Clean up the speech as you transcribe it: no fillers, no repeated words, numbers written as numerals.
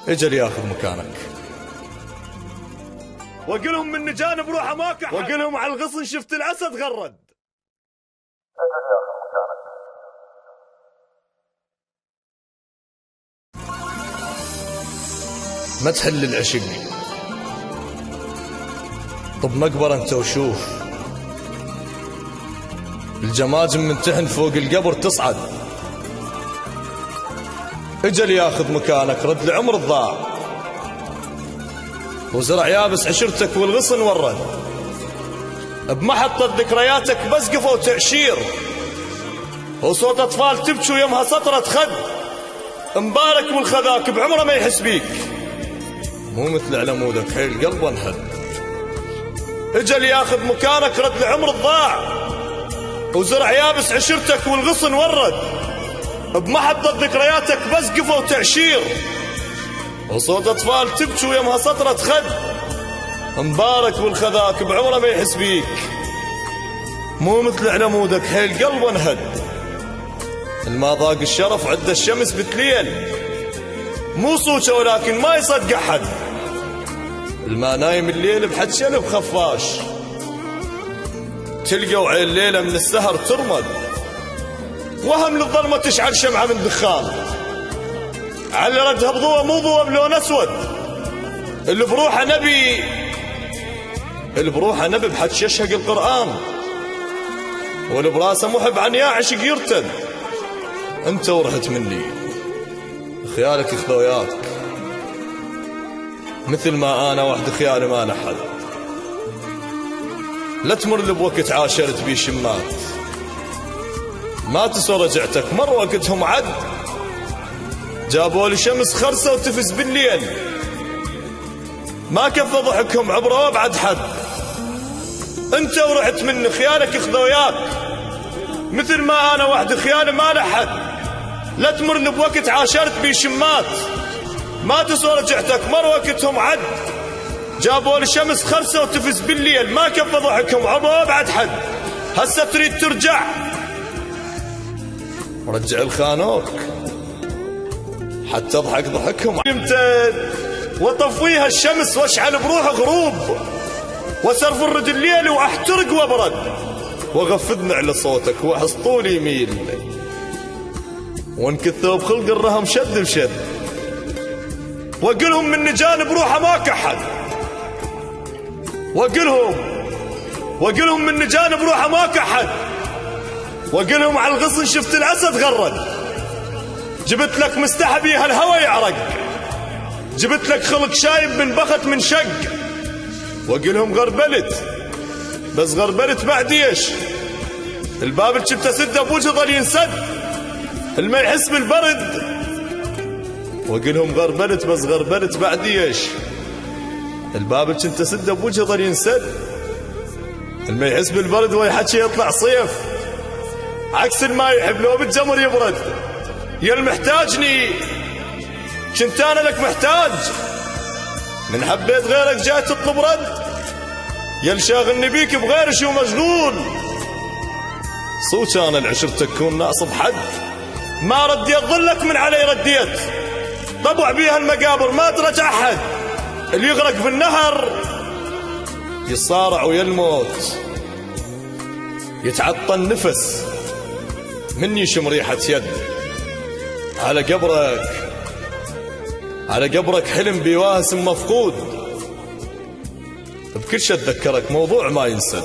اجل ياخذ مكانك. وقلهم من جانب روحه ما كحل، وقلهم على الغصن شفت الأسد غرد. اجل ياخذ مكانك. ما تحل العشق، طب مقبرة انت وشوف الجماجم من تحن فوق القبر تصعد. اجل ياخذ مكانك، رد العمر الضاع، وزرع يابس عشرتك والغصن ورد. بمحطة ذكرياتك بس قفوا تعشير، وصوت أطفال تبكي ويمها سطرة خد. مبارك والخذاك بعمره ما يحس بيك، مو مثل علمودك حيل قلبه انهد. اجل ياخذ مكانك، رد العمر الضاع، وزرع يابس عشرتك والغصن ورد. بمحطة ذكرياتك بس قفوا تعشير، وصوت أطفال تبكي ويمها سطرة خد. مبارك والخذاك بعمره ما يحس بيك، مو مثل علمودك حيل قلبه انهد. الما ضاق الشرف عد الشمس بتليل، مو صوته ولكن ما يصدق أحد. الما نايم الليل بحد شلب خفاش، تلقوا عين الليلة من السهر ترمد. وهم للظلمة تشعل شمعة من دخان، على ردها بضوء مو ضوء بلون أسود. اللي بروحه نبي بحد يشهق القرآن، واللي براسه محب عن يعشق يرتد. انت ورحت مني خيالك اخذوياتك، مثل ما انا وحد خيالي ما لحد. لا تمر لي بوقت عاشرت بيه شمات، ما تسوى رجعتك مر وقتهم عد. جابوا لي شمس خرسة وتفز بالليل، ما كفى ضحكهم عبره وابعد حد. انت ورحت مني خيالك اخذوياك، مثل ما انا وحد خيالي ما لحد. لا تمر لي بوقت عاشرت بيه شمات، ما تسوى رجعتك مر وقتهم عد. جابوا لي شمس خرسة وتفز بالليل، ما كفى ضحكهم عبره وابعد حد. هسه تريد ترجع، رجع الخانوك حتى اضحك ضحكهم يمتد. وطفيها الشمس واشعل بروح غروب، وسرف الرجل ليلي واحترق وابرد. وغفذني على صوتك واحس طولي يميل، وانكثوا بخلق الرهم شد بشد. وقلهم من جانب روحه ما كحد، وقلهم من جانب روحه ما كحد. وقلهم على الغصن شفت الأسد غرد. جبت لك مستحبي هالهوى يعرق، جبت لك خلق شايب من بخت من شق. وقلهم غربلت بس غربلت بعد ايش؟ الباب اللي كنت اسده بوجه ظل ينسد، الما يحس بالبرد. وقلهم غربلت بس غربلت بعد ايش؟ الباب اللي كنت اسده بوجه ظل ينسد، الما يحس بالبرد ويحكي يطلع صيف. عكس الما يحب لو بالجمر يبرد. يا المحتاجني كنت انا لك محتاج، من حبيت غيرك جاي تطلب رد. يا الشاغلني بيك بغير شو مشغول، صوت انا العشرتك كون ناصب حد. ما رديت ظلك من علي رديت، طبع بيها المقابر ما ترجع احد. اللي يغرق في النهر يصارع ويا الموت، يتعطى النفس مني يشم ريحة يد. على قبرك حلم بواسم مفقود، بكل شي اتذكرك موضوع ما ينسد.